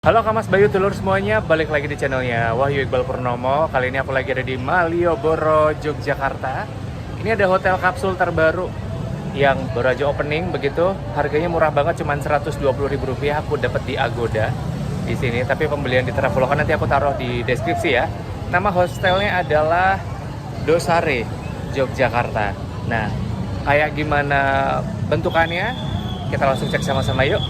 Halo Kamas Bayu Telur semuanya, balik lagi di channelnya Wahyu Iqbal Purnomo. Kali ini aku lagi ada di Malioboro, Yogyakarta. Ini ada hotel kapsul terbaru yang baru aja opening begitu. Harganya murah banget, cuma Rp120.000 aku dapat di Agoda di sini. Tapi pembelian di Traveloka nanti aku taruh di deskripsi ya. Nama hostelnya adalah Dosare, Yogyakarta. Nah, kayak gimana bentukannya? Kita langsung cek sama-sama yuk.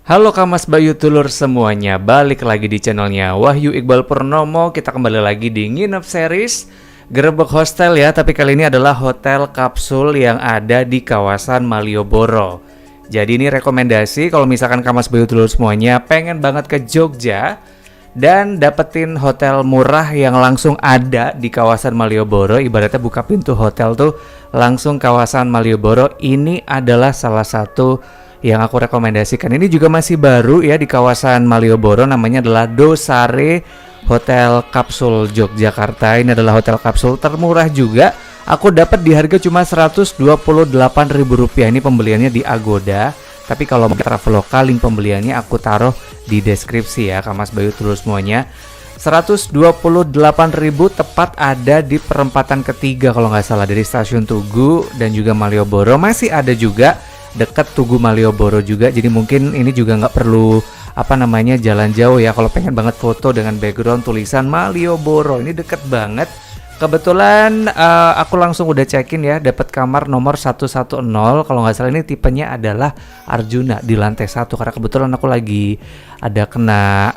Halo Kamas Bayu Tulur semuanya, balik lagi di channelnya Wahyu Iqbal Purnomo. Kita kembali lagi di Nginep Series Gerebek Hostel ya, tapi kali ini adalah hotel kapsul yang ada di kawasan Malioboro. Jadi ini rekomendasi kalau misalkan Kamas Bayu Tulur semuanya pengen banget ke Jogja dan dapetin hotel murah yang langsung ada di kawasan Malioboro. Ibaratnya buka pintu hotel tuh langsung kawasan Malioboro. Ini adalah salah satu yang aku rekomendasikan. Ini juga masih baru ya di kawasan Malioboro, namanya adalah Dosare Hotel Kapsul Yogyakarta. Ini adalah hotel kapsul termurah juga. Aku dapat di harga cuma Rp128.000. Ini pembeliannya di Agoda. Tapi kalau mau Traveloka, link pembeliannya aku taruh di deskripsi ya, Kamas Bayu terus semuanya. Rp128.000 tepat ada di perempatan ketiga kalau nggak salah, dari stasiun Tugu dan juga Malioboro. Masih ada juga dekat Tugu Malioboro juga, jadi mungkin ini juga nggak perlu jalan jauh ya kalau pengen banget foto dengan background tulisan Malioboro. Ini deket banget. Kebetulan aku langsung udah check-in ya, dapat kamar nomor 110. Kalau nggak salah ini tipenya adalah Arjuna di lantai 1, karena kebetulan aku lagi ada kena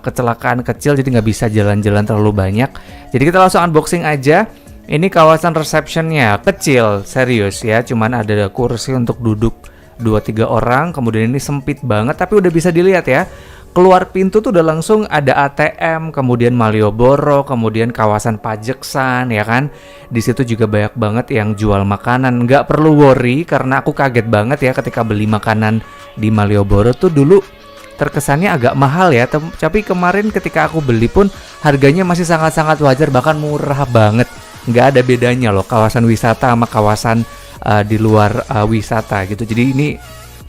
kecelakaan kecil, jadi nggak bisa jalan-jalan terlalu banyak. Jadi kita langsung unboxing aja. Ini kawasan receptionnya kecil, serius ya, cuman ada kursi untuk duduk 2-3 orang. Kemudian ini sempit banget, tapi udah bisa dilihat ya. Keluar pintu tuh udah langsung ada ATM, kemudian Malioboro, kemudian kawasan Pajeksan ya kan. Di situ juga banyak banget yang jual makanan. Nggak perlu worry, karena aku kaget banget ya ketika beli makanan di Malioboro tuh dulu terkesannya agak mahal ya. Tapi kemarin ketika aku beli pun harganya masih sangat-sangat wajar, bahkan murah banget. Nggak ada bedanya loh kawasan wisata sama kawasan di luar wisata gitu. Jadi ini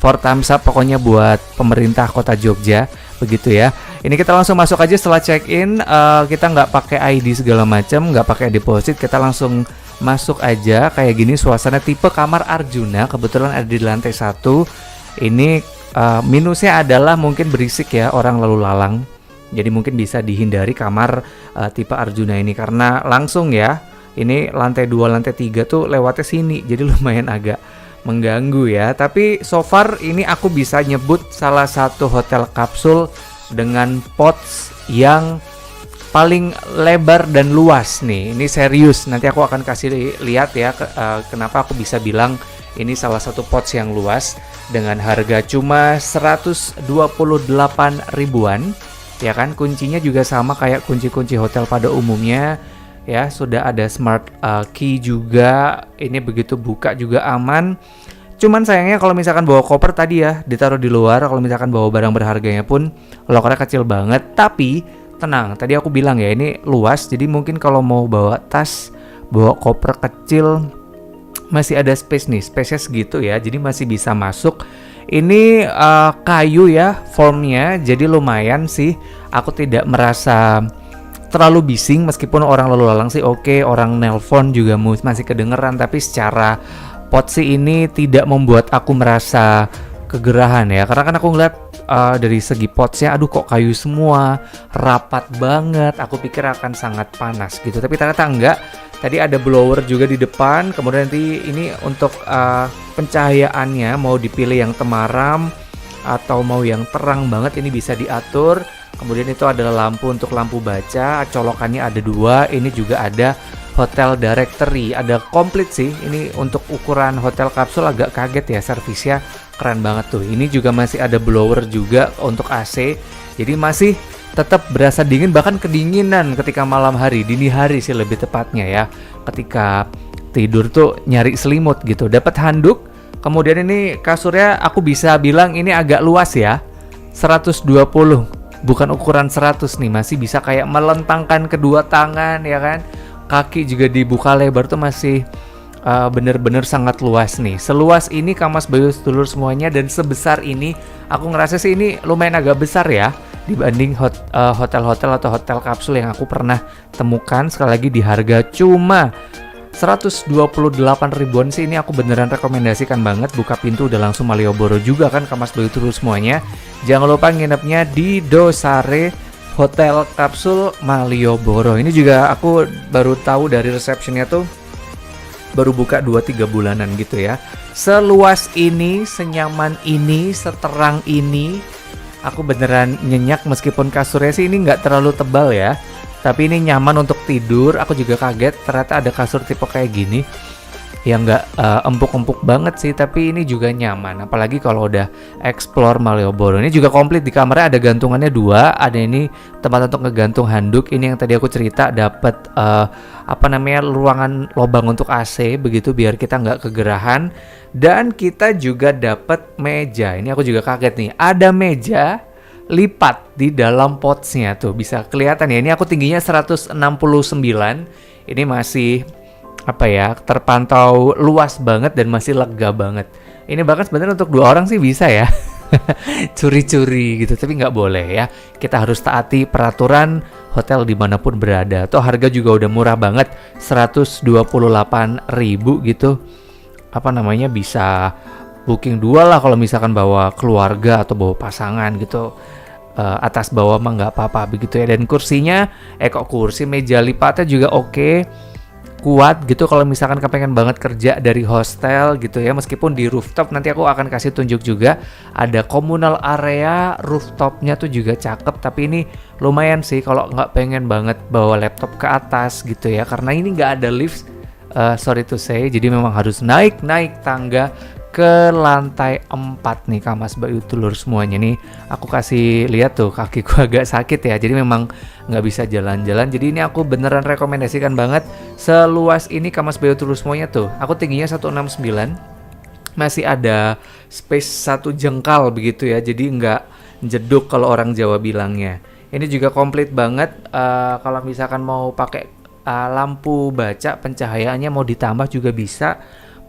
for thumbs up pokoknya buat pemerintah kota Jogja begitu ya. Ini kita langsung masuk aja setelah check in. Kita nggak pakai ID segala macam, nggak pakai deposit, kita langsung masuk aja. Kayak gini suasana, tipe kamar Arjuna, kebetulan ada di lantai 1. Ini minusnya adalah mungkin berisik ya, orang lalu lalang. Jadi mungkin bisa dihindari kamar tipe Arjuna ini, karena langsung ya, ini lantai 2, lantai 3 tuh lewatnya sini, jadi lumayan agak mengganggu ya. Tapi so far ini aku bisa nyebut salah satu hotel kapsul dengan pots yang paling lebar dan luas nih. Ini serius, nanti aku akan kasih lihat ya kenapa aku bisa bilang ini salah satu pots yang luas dengan harga cuma 128.000-an ya kan. Kuncinya juga sama kayak kunci-kunci hotel pada umumnya ya, sudah ada smart key juga. Ini begitu buka juga aman. Cuman sayangnya kalau misalkan bawa koper tadi ya ditaruh di luar. Kalau misalkan bawa barang berharganya pun lokernya kecil banget. Tapi tenang, tadi aku bilang ya ini luas, jadi mungkin kalau mau bawa tas, bawa koper kecil masih ada space nih, space-nya segitu ya, jadi masih bisa masuk. Ini kayu ya formnya, jadi lumayan sih. Aku tidak merasa terlalu bising, meskipun orang lalu lalang sih oke, orang nelpon juga masih kedengeran, tapi secara pot sih ini tidak membuat aku merasa kegerahan ya, karena kan aku ngeliat dari segi potsnya, aduh kok kayu semua, rapat banget, aku pikir akan sangat panas gitu, tapi ternyata enggak. Tadi ada blower juga di depan, kemudian nanti ini untuk pencahayaannya mau dipilih yang temaram atau mau yang terang banget, ini bisa diatur. Kemudian itu adalah lampu untuk lampu baca, colokannya ada 2. Ini juga ada hotel directory, ada komplit sih. Ini untuk ukuran hotel kapsul agak kaget ya, servisnya keren banget tuh. Ini juga masih ada blower juga untuk AC, jadi masih tetap berasa dingin, bahkan kedinginan ketika malam hari, dini hari sih lebih tepatnya ya. Ketika tidur tuh nyari selimut gitu. Dapat handuk, kemudian ini kasurnya aku bisa bilang ini agak luas ya, 120 bukan ukuran 100 nih, masih bisa kayak melentangkan kedua tangan ya kan. Kaki juga dibuka lebar tuh masih bener-bener sangat luas nih. Seluas ini Kammas Bayu sedulur semuanya, dan sebesar ini aku ngerasa sih ini lumayan agak besar ya dibanding hotel-hotel atau hotel kapsul yang aku pernah temukan. Sekali lagi di harga cuma 128 ribuan sih, ini aku beneran rekomendasikan banget. Buka pintu udah langsung Malioboro juga kan Kammas Bayu sedulur semuanya. Jangan lupa nginepnya di Dosare Hotel Kapsul Malioboro. Ini juga aku baru tahu dari resepsionnya tuh baru buka 2-3 bulanan gitu ya. Seluas ini, senyaman ini, seterang ini, aku beneran nyenyak. Meskipun kasurnya sih ini nggak terlalu tebal ya, tapi ini nyaman untuk tidur. Aku juga kaget ternyata ada kasur tipe kayak gini yang nggak empuk-empuk banget sih, tapi ini juga nyaman. Apalagi kalau udah explore Malioboro. Ini juga komplit, di kamarnya ada gantungannya 2, ada ini tempat untuk ngegantung handuk. Ini yang tadi aku cerita dapat ruangan lubang untuk AC begitu biar kita nggak kegerahan. Dan kita juga dapat meja. Ini aku juga kaget nih, ada meja lipat di dalam potsnya tuh, bisa kelihatan ya. Ini aku tingginya 169. Ini masih terpantau luas banget dan masih lega banget. Ini bahkan sebenarnya untuk 2 orang sih bisa ya. Curi-curi gitu, tapi nggak boleh ya. Kita harus taati peraturan hotel dimanapun berada. Tuh harga juga udah murah banget, 128.000 gitu. Bisa booking 2 lah kalau misalkan bawa keluarga atau bawa pasangan gitu. Atas bawah mah nggak apa-apa begitu ya. Dan kursinya, meja lipatnya juga oke. Kuat gitu kalau misalkan kepengen banget kerja dari hostel gitu ya. Meskipun di rooftop, nanti aku akan kasih tunjuk juga, ada communal area rooftopnya tuh juga cakep. Tapi ini lumayan sih kalau nggak pengen banget bawa laptop ke atas gitu ya, karena ini nggak ada lift, sorry to say, jadi memang harus naik tangga ke lantai 4 nih Kammas Bayu sedulur semuanya. Nih aku kasih lihat tuh, kakiku agak sakit ya, jadi memang nggak bisa jalan-jalan. Jadi ini aku beneran rekomendasikan banget. Seluas ini Kammas Bayu sedulur semuanya tuh, aku tingginya 169, masih ada space 1 jengkal begitu ya, jadi nggak jeduk kalau orang Jawa bilangnya. Ini juga komplit banget. Kalau misalkan mau pakai lampu baca, pencahayaannya mau ditambah juga bisa.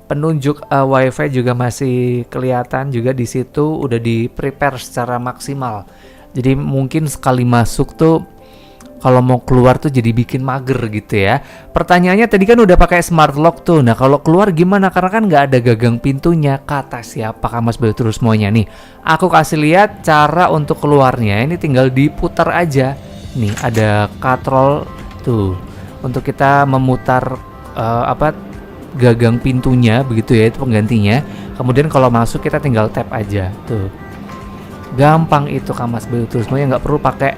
Penunjuk wifi juga masih kelihatan juga di situ, udah di prepare secara maksimal. Jadi mungkin sekali masuk tuh kalau mau keluar tuh jadi bikin mager gitu ya. Pertanyaannya tadi kan udah pakai smart lock tuh. Nah kalau keluar gimana? Karena kan nggak ada gagang pintunya. Kata siapa Kammas Bayu terus semuanya nih. Aku kasih lihat cara untuk keluarnya. Ini tinggal diputar aja. Nih ada katrol tuh untuk kita memutar gagang pintunya begitu ya, itu penggantinya. Kemudian kalau masuk kita tinggal tap aja tuh. Gampang itu Kammas Bayu terus semuanya, nggak perlu pakai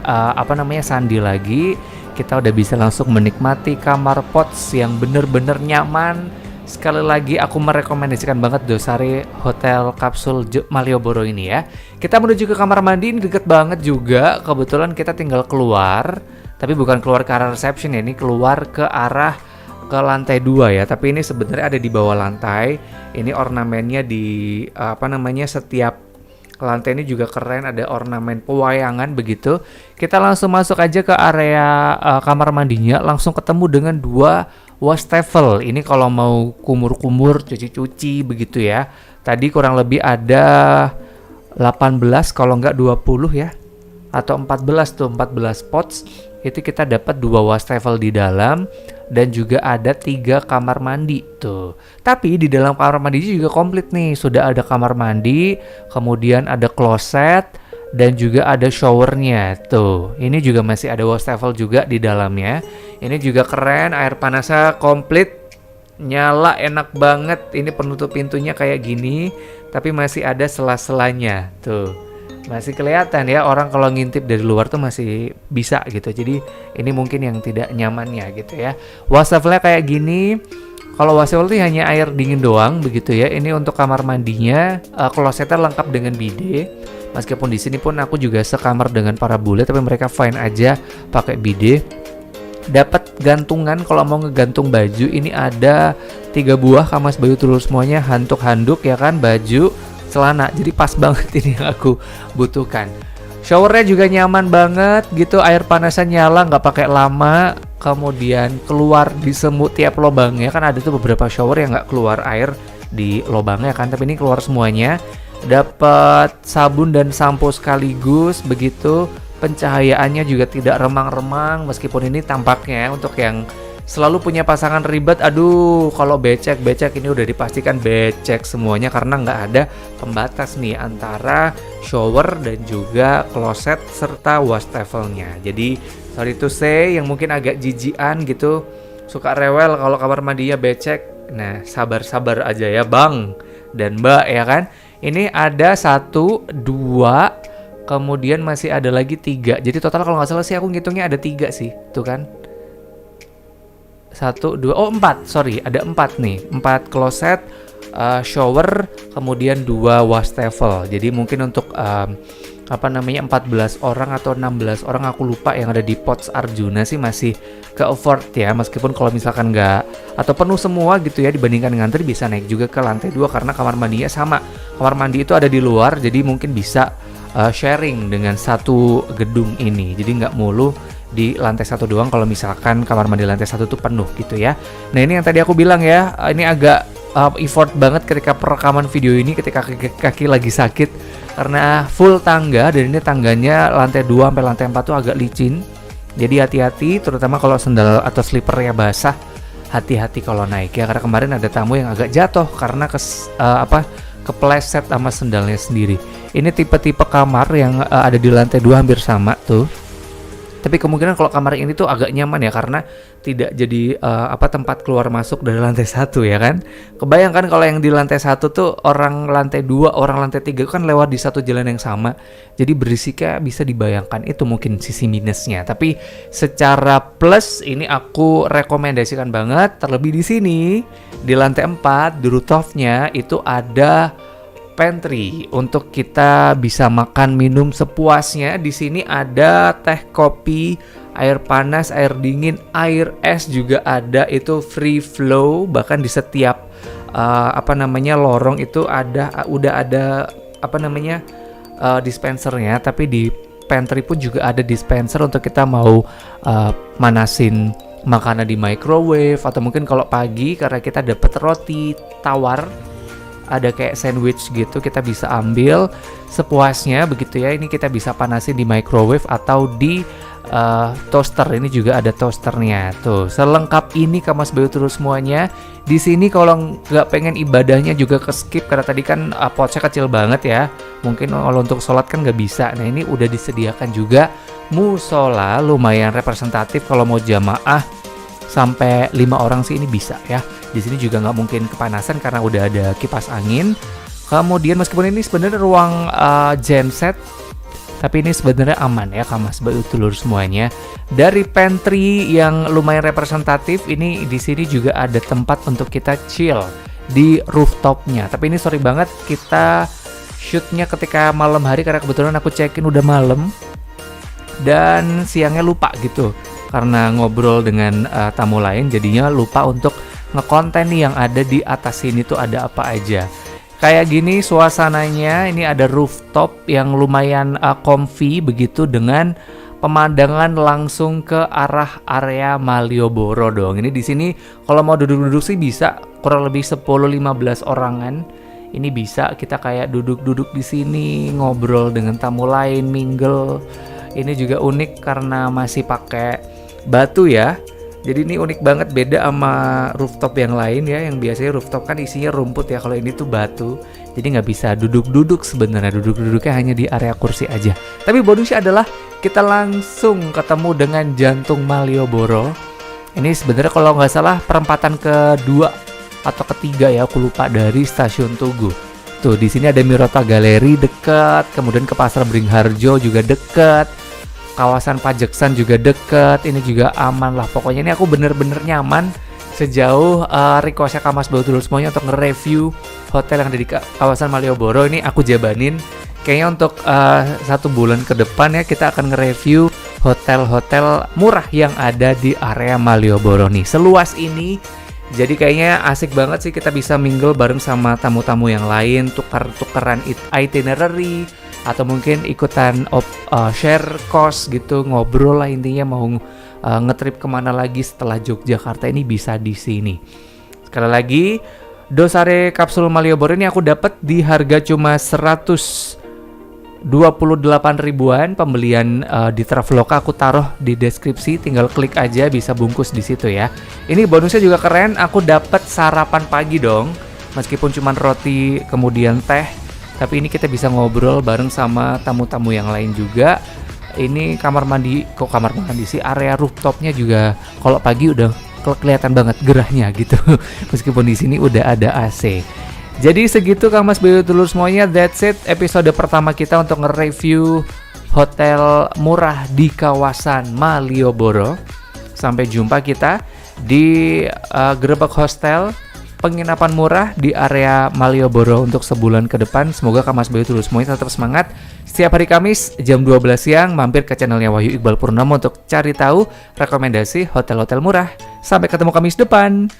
sandi lagi. Kita udah bisa langsung menikmati kamar pots yang bener-bener nyaman. Sekali lagi aku merekomendasikan banget Dosare Hotel Kapsul Malioboro ini ya. Kita menuju ke kamar mandi, ini deket banget juga. Kebetulan kita tinggal keluar, tapi bukan keluar ke arah reception ya, ini keluar ke arah ke lantai 2 ya, tapi ini sebenarnya ada di bawah lantai. Ini ornamennya di setiap lantai ini juga keren, ada ornamen pewayangan begitu. Kita langsung masuk aja ke area kamar mandinya, langsung ketemu dengan 2 wastafel. Ini kalau mau kumur-kumur, cuci-cuci begitu ya. Tadi kurang lebih ada 18 kalau nggak 20 ya, atau 14 tuh, 14 pots. Itu kita dapat 2 wastafel di dalam. Dan juga ada 3 kamar mandi tuh. Tapi di dalam kamar mandi juga komplit nih. Sudah ada kamar mandi, kemudian ada kloset, dan juga ada showernya tuh. Ini juga masih ada wastafel juga di dalamnya. Ini juga keren, air panasnya komplit, nyala enak banget. Ini penutup pintunya kayak gini, tapi masih ada sela-selanya tuh. Masih kelihatan ya, orang kalau ngintip dari luar tuh masih bisa gitu. Jadi ini mungkin yang tidak nyamannya gitu ya. Wastafelnya kayak gini. Kalau wastafel itu hanya air dingin doang begitu ya. Ini untuk kamar mandinya, klosetnya lengkap dengan bidet. Meskipun di sini pun aku juga sekamar dengan para bule, tapi mereka fine aja pakai bidet. Dapat gantungan kalau mau ngegantung baju. Ini ada 3 buah Kammas Bayu terus semuanya, handuk ya kan, baju, celana. Jadi pas banget ini yang aku butuhkan. Showernya juga nyaman banget gitu, air panasnya nyala nggak pakai lama, kemudian keluar di semua tiap lubangnya. Kan ada tuh beberapa shower yang nggak keluar air di lubangnya kan, tapi ini keluar semuanya. Dapat sabun dan sampo sekaligus begitu. Pencahayaannya juga tidak remang-remang, meskipun ini tampaknya untuk yang selalu punya pasangan ribet, aduh kalau becek ini udah dipastikan becek semuanya karena nggak ada pembatas nih antara shower dan juga kloset serta wastafelnya. Jadi sorry to say yang mungkin agak jijian gitu, suka rewel kalau kamar mandinya becek. Nah sabar-sabar aja ya bang dan mbak ya kan. Ini ada 1, 2, kemudian masih ada lagi 3. Jadi total kalau nggak salah sih aku ngitungnya ada 3 sih, tuh kan. 1, 2, 4, sorry ada 4 nih, 4 kloset, shower, kemudian 2 wastafel. Jadi mungkin untuk 14 orang atau 16 orang aku lupa yang ada di Pots Arjuna sih masih ke afford ya, meskipun kalau misalkan nggak atau penuh semua gitu ya dibandingkan ngantri, bisa naik juga ke lantai 2 karena kamar mandinya sama. Kamar mandi itu ada di luar, jadi mungkin bisa sharing dengan satu gedung ini, jadi nggak mulu di lantai 1 doang kalau misalkan kamar mandi lantai 1 tuh penuh gitu ya. Nah ini yang tadi aku bilang ya, ini agak effort banget ketika perekaman video ini ketika kaki lagi sakit karena full tangga, dan ini tangganya lantai 2 sampai lantai 4 tuh agak licin. Jadi hati-hati terutama kalau sendal atau slipernya basah, hati-hati kalau naik ya, karena kemarin ada tamu yang agak jatuh karena kepleset sama sendalnya sendiri. Ini tipe-tipe kamar yang ada di lantai 2 hampir sama tuh. Tapi kemungkinan kalau kamar ini tuh agak nyaman ya karena tidak jadi tempat keluar masuk dari lantai 1 ya kan. Kebayangkan kalau yang di lantai 1 tuh orang lantai 2, orang lantai 3 kan lewat di satu jalan yang sama. Jadi berisiknya bisa dibayangkan, itu mungkin sisi minusnya. Tapi secara plus ini aku rekomendasikan banget, terlebih di sini di lantai 4 di rooftopnya itu ada pantry untuk kita bisa makan minum sepuasnya. Di sini ada teh, kopi, air panas, air dingin, air es juga ada, itu free flow. Bahkan di setiap lorong itu udah ada dispensernya. Tapi di pantry pun juga ada dispenser untuk kita mau manasin makanan di microwave, atau mungkin kalau pagi karena kita dapat roti tawar, ada kayak sandwich gitu, kita bisa ambil sepuasnya begitu ya. Ini kita bisa panasin di microwave atau di toaster. Ini juga ada toasternya tuh. Selengkap ini Kamas Bayu terus semuanya. Di sini kalau nggak pengen ibadahnya juga ke skip karena tadi kan potnya kecil banget ya. Mungkin kalau untuk sholat kan nggak bisa. Nah ini udah disediakan juga musola, lumayan representatif kalau mau jamaah sampai 5 orang sih ini bisa ya. Di sini juga nggak mungkin kepanasan karena udah ada kipas angin. Kemudian meskipun ini sebenarnya ruang genset, tapi ini sebenarnya aman ya Kamas Bayu Telur semuanya. Dari pantry yang lumayan representatif, ini di sini juga ada tempat untuk kita chill di rooftopnya. Tapi ini sorry banget kita shootnya ketika malam hari karena kebetulan aku check-in udah malam dan siangnya lupa gitu karena ngobrol dengan tamu lain, jadinya lupa untuk ngekonten nih yang ada di atas sini tuh ada apa aja. Kayak gini suasananya, ini ada rooftop yang lumayan comfy begitu dengan pemandangan langsung ke arah area Malioboro dong. Ini di sini kalau mau duduk-duduk sih bisa kurang lebih 10-15 orangan. Ini bisa kita kayak duduk-duduk di sini ngobrol dengan tamu lain, mingle. Ini juga unik karena masih pakai batu ya. Jadi ini unik banget, beda sama rooftop yang lain ya. Yang biasanya rooftop kan isinya rumput ya, kalau ini tuh batu. Jadi nggak bisa duduk-duduk sebenarnya, duduk-duduknya hanya di area kursi aja. Tapi bonusnya adalah kita langsung ketemu dengan jantung Malioboro. Ini sebenarnya kalau nggak salah perempatan kedua atau ketiga ya, aku lupa, dari stasiun Tugu. Tuh di sini ada Mirota Galeri dekat, kemudian ke Pasar Beringharjo juga dekat. Kawasan Pajeksan juga deket, ini juga aman lah. Pokoknya ini aku bener-bener nyaman sejauh requestnya Kamas Bayu dulu semuanya untuk nge-review hotel yang ada di kawasan Malioboro. Ini aku jabanin kayaknya untuk 1 bulan ke depan ya kita akan nge-review hotel-hotel murah yang ada di area Malioboro nih. Seluas ini, jadi kayaknya asik banget sih kita bisa mingle bareng sama tamu-tamu yang lain, tukar-tukaran itinerary, atau mungkin ikutan share cost gitu, ngobrol lah intinya mau ngetrip kemana lagi setelah Yogyakarta ini bisa di sini. Sekali lagi, Dosare kapsul Malioboro ini aku dapat di harga cuma 128 ribuan. Pembelian di Traveloka aku taruh di deskripsi, tinggal klik aja bisa bungkus di situ ya. Ini bonusnya juga keren, aku dapat sarapan pagi dong. Meskipun cuma roti kemudian teh, tapi ini kita bisa ngobrol bareng sama tamu-tamu yang lain juga. Ini kamar mandi sih, area rooftopnya juga kalau pagi udah kelihatan banget gerahnya gitu. Meskipun di sini udah ada AC. Jadi segitu Kang Mas Bayu Dulur semuanya, that's it episode pertama kita untuk nge-review hotel murah di kawasan Malioboro. Sampai jumpa kita di Gerebek Hostel, penginapan murah di area Malioboro untuk sebulan ke depan. Semoga Kang Mas Bayu Dulur semuanya tetap semangat. Setiap hari Kamis jam 12 siang mampir ke channelnya Wahyu Iqbal Purnama untuk cari tahu rekomendasi hotel-hotel murah. Sampai ketemu Kamis depan.